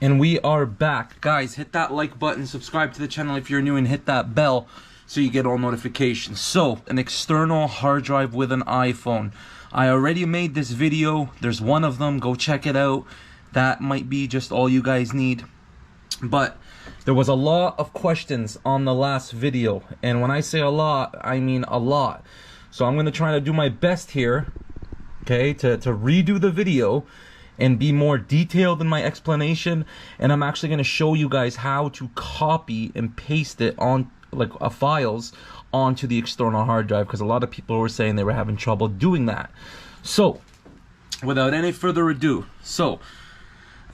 And we are back. Guys, hit that like button, subscribe to the channel if you're new, and hit that bell so you get all notifications. So, an external hard drive with an iPhone. I already made this video. There's one of them. Go check it out. That might be just all you guys need. But there was a lot of questions on the last video. And when I say a lot, I mean a lot. So I'm going to try to do my best here, okay, to redo the video and be more detailed in my explanation. And I'm actually going to show you guys how to copy and paste it on like files onto the external hard drive, because a lot of people were saying they were having trouble doing that. So without any further ado,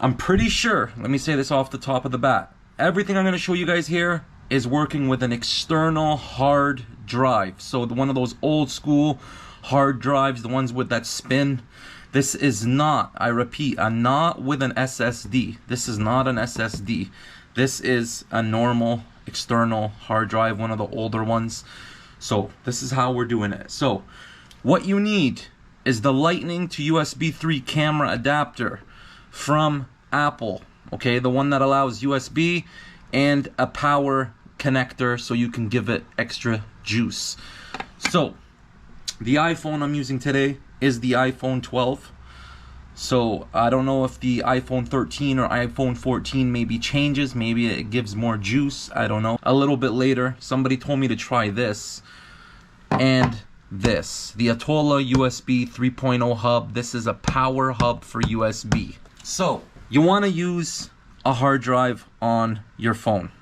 I'm pretty sure, let me say this off the top of the bat, everything I'm going to show you guys here is working with an external hard drive. So one of those old school hard drives, the ones with that spin. This is not, I repeat, not with an SSD. This is not an SSD. This is a normal external hard drive, one of the older ones. So this is how we're doing it. So what you need is the Lightning to USB 3 camera adapter from Apple. Okay, the one that allows USB and a power connector so you can give it extra juice. So the iPhone I'm using today is the iPhone 12. So I don't know if the iPhone 13 or iPhone 14 maybe changes, maybe it gives more juice, I don't know. A little bit later, somebody told me to try this and this, the Atola USB 3.0 hub. This is a power hub for USB. So you want to use a hard drive on your phone.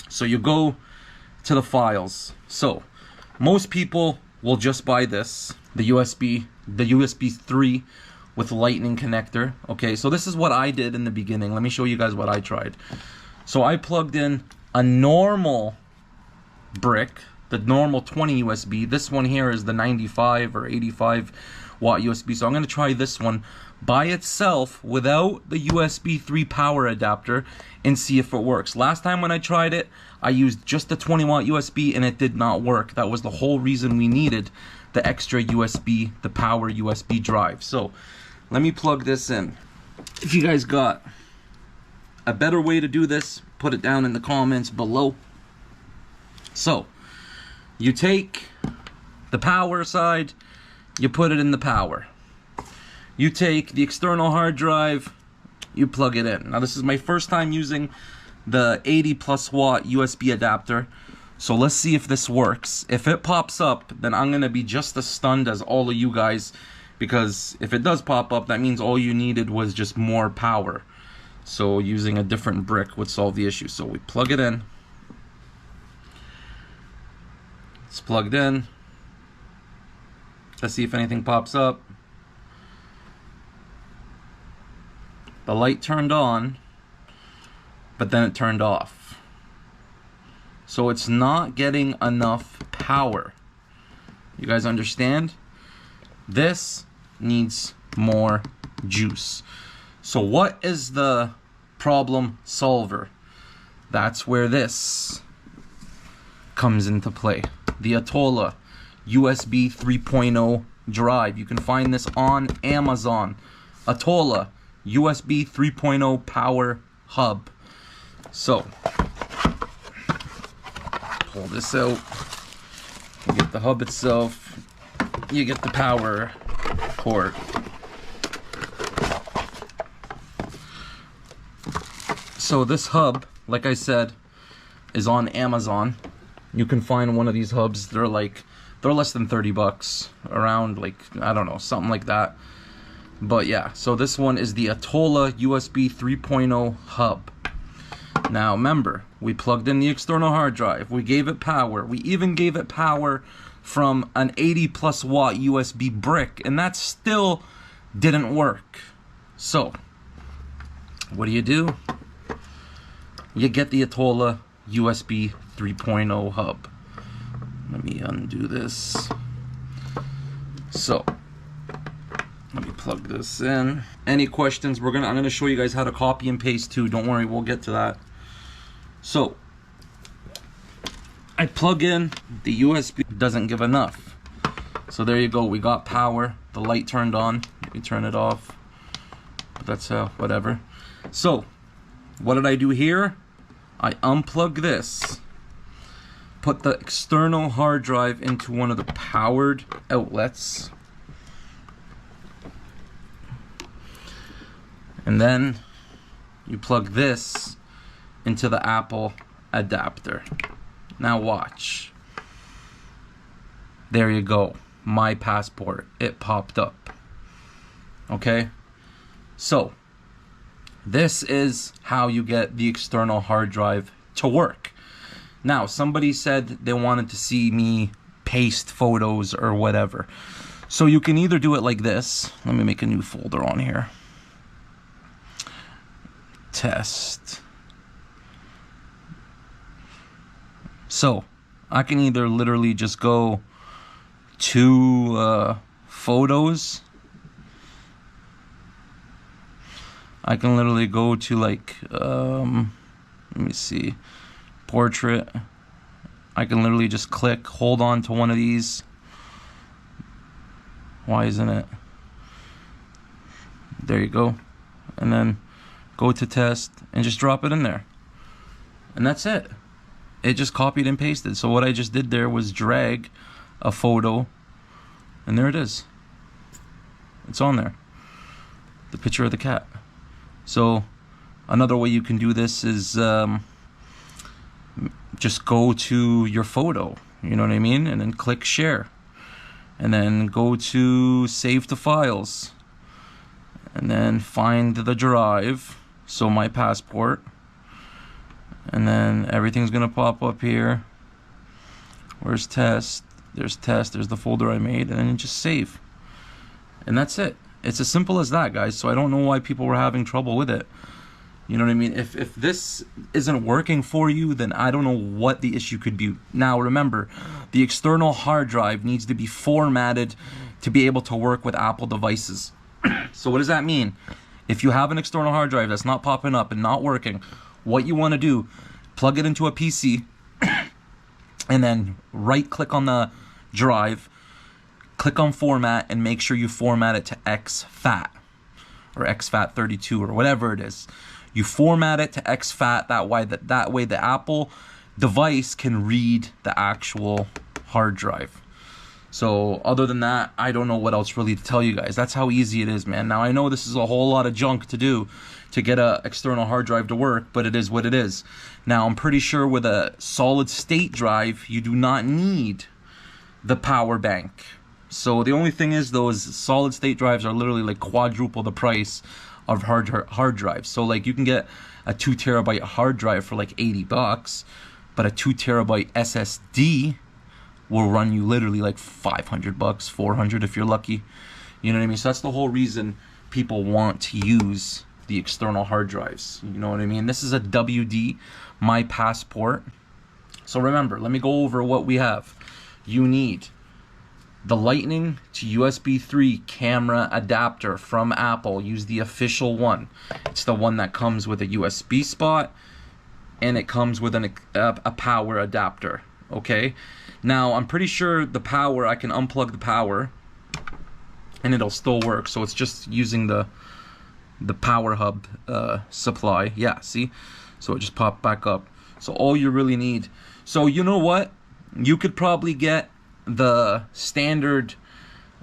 So you go to the files. So most people will just buy this, the USB 3 with Lightning connector. Okay, so this is what I did in the beginning. Let me show you guys what I tried. So I plugged in a normal brick, the normal 20 USB. This one here is the 95 or 85 watt USB. So I'm going to try this one by itself without the USB 3 power adapter and see if it works. Last time when I tried it, I used just the 20 watt USB and it did not work. That was the whole reason we needed the extra USB, the power USB drive. So let me plug this in. If you guys got a better way to do this, put it down in the comments below. So you take the power side, you put it in the power. You take the external hard drive, you plug it in. Now this is my first time using the 80+ watt USB adapter. So let's see if this works. If it pops up, then I'm gonna be just as stunned as all of you guys, because if it does pop up, that means all you needed was just more power. So using a different brick would solve the issue. So we plug it in. It's plugged in. Let's see if anything pops up. The light turned on, but then it turned off. So it's not getting enough power. You guys understand? This needs more juice. So what is the problem solver? That's where this comes into play. The Atola USB 3.0 drive. You can find this on Amazon. Atola USB 3.0 power hub. So pull this out. You get the hub itself. You get the power port. So this hub, like I said, is on Amazon. You can find one of these hubs. They're less than 30 bucks, around like, I don't know, something like that. But yeah, so this one is the Atola USB 3.0 hub. Now remember, we plugged in the external hard drive, we gave it power, we even gave it power from an 80+ watt USB brick, and that still didn't work. So what do? You get the Atola USB 3.0 hub. Let me undo this. So let me plug this in. Any questions? I'm gonna show you guys how to copy and paste too. Don't worry, we'll get to that. So I plug in the USB. Doesn't give enough. So there you go. We got power. The light turned on. Let me turn it off. But that's whatever. So what did I do here? I unplug this, put the external hard drive into one of the powered outlets, and then you plug this into the Apple adapter. Now watch. There you go. My passport. It popped up. Okay? So, this is how you get the external hard drive to work. Now, somebody said they wanted to see me paste photos or whatever. So you can either do it like this. Let me make a new folder on here. Test. So, I can either literally just go to photos. I can literally go to like, let me see, portrait. I can literally just click, hold on to one of these. Why isn't it? There you go. And then go to test and just drop it in there. And that's it. It just copied and pasted. So what I just did there was drag a photo, and there it is. It's on there. The picture of the cat. So another way you can do this is just go to your photo, you know what I mean? And then click share. And then go to save to files. And then find the drive. So my passport. And then everything's gonna pop up here. Where's test? There's test, there's the folder I made, and then just save. And that's it. It's as simple as that, guys. So I don't know why people were having trouble with it. You know what I mean? If this isn't working for you, then I don't know what the issue could be. Now remember, the external hard drive needs to be formatted to be able to work with Apple devices. So what does that mean? If you have an external hard drive that's not popping up and not working, what you want to do, plug it into a PC, and then right click on the drive, click on format, and make sure you format it to exFAT or exFAT32 or whatever it is. You format it to exFAT, that way the Apple device can read the actual hard drive. So other than that, I don't know what else really to tell you guys. That's how easy it is, man. Now I know this is a whole lot of junk to do to get a external hard drive to work, but it is what it is. Now I'm pretty sure with a solid state drive, you do not need the power bank. So the only thing is, those solid state drives are literally like quadruple the price of hard drives. So like you can get a 2 terabyte hard drive for like $80, but a 2 terabyte SSD will run you literally like $500, $400 if you're lucky. You know what I mean? So that's the whole reason people want to use the external hard drives. You know what I mean? This is a WD, my passport. So remember, let me go over what we have. You need the Lightning to USB 3 camera adapter from Apple. Use the official one. It's the one that comes with a USB spot, and it comes with a power adapter. Okay? Now, I'm pretty sure the power, I can unplug the power, and it'll still work. So it's just using the power hub supply. Yeah, see? So it just popped back up. So all you really need. So you know what? You could probably get the standard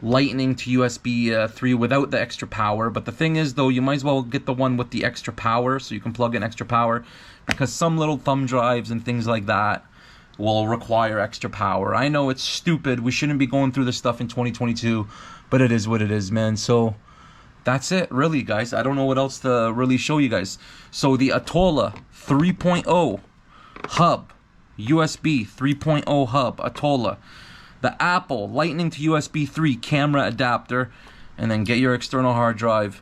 Lightning to USB 3 without the extra power, but the thing is though, you might as well get the one with the extra power, so you can plug in extra power, because some little thumb drives and things like that will require extra power. I know it's stupid, we shouldn't be going through this stuff in 2022, but it is what it is, man. So that's it, really, guys. I don't know what else to really show you guys. So the Atola 3.0 hub, USB 3.0 hub, Atola. The Apple Lightning to USB 3 camera adapter, and then get your external hard drive,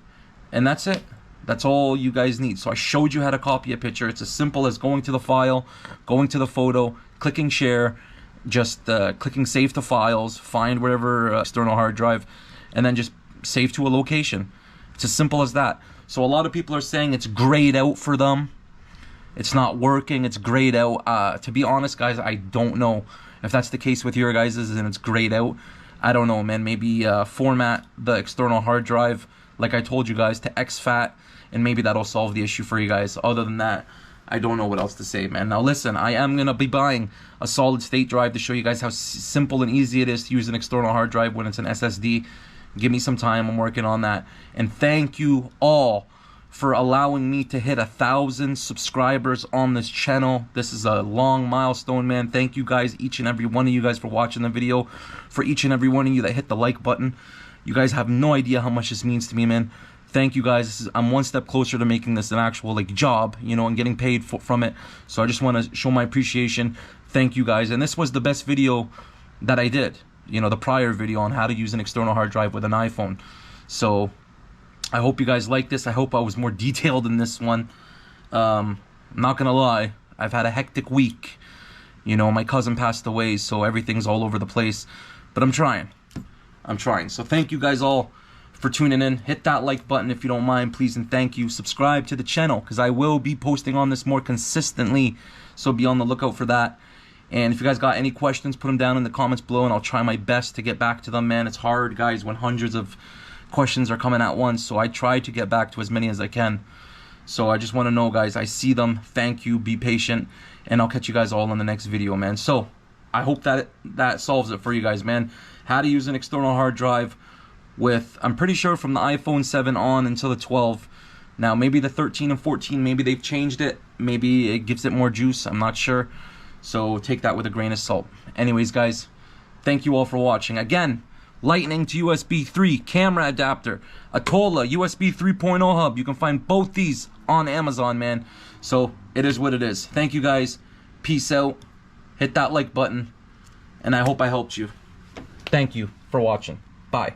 and that's it. That's all you guys need. So I showed you how to copy a picture. It's as simple as going to the file, going to the photo, clicking share, just clicking save to files, find whatever external hard drive, and then just save to a location. It's as simple as that. So a lot of people are saying it's grayed out for them. It's not working, it's grayed out. To be honest, guys, I don't know if that's the case with your guys's and it's grayed out. I don't know, man. Maybe format the external hard drive, like I told you guys, to exFAT, and maybe that'll solve the issue for you guys. Other than that, I don't know what else to say, man. Now listen, I am going to be buying a solid state drive to show you guys how simple and easy it is to use an external hard drive when it's an SSD. Give me some time, I'm working on that. And thank you all for allowing me to hit 1,000 subscribers on this channel. This is a long milestone, man. Thank you guys, each and every one of you guys, for watching the video. For each and every one of you that hit the like button. You guys have no idea how much this means to me, man. Thank you guys. I'm one step closer to making this an actual like job, you know, and getting paid from it. So I just want to show my appreciation. Thank you guys. And this was the best video that I did, you know, the prior video on how to use an external hard drive with an iPhone. So I hope you guys like this. I hope I was more detailed in this one. I'm not gonna lie, I've had a hectic week. You know, my cousin passed away, so everything's all over the place. But I'm trying. So thank you guys all for tuning in. Hit that like button if you don't mind, please, and thank you. Subscribe to the channel, because I will be posting on this more consistently, so be on the lookout for that. And if you guys got any questions, put them down in the comments below, and I'll try my best to get back to them, man. It's hard, guys, when hundreds of questions are coming at once, so I try to get back to as many as I can. So I just want to know, guys, I see them. Thank you, be patient, and I'll catch you guys all in the next video, man. So I hope that solves it for you guys, man. How to use an external hard drive with, I'm pretty sure, from the iPhone 7 on until the 12. Now maybe the 13 and 14, maybe they've changed it, maybe it gives it more juice, I'm not sure, so take that with a grain of salt. Anyways, guys, thank you all for watching. Again, Lightning to USB 3 camera adapter, a Tola USB 3.0 hub. You can find both these on Amazon, man. So it is what it is. Thank you guys, peace out, hit that like button, and I hope I helped you. Thank you for watching. Bye.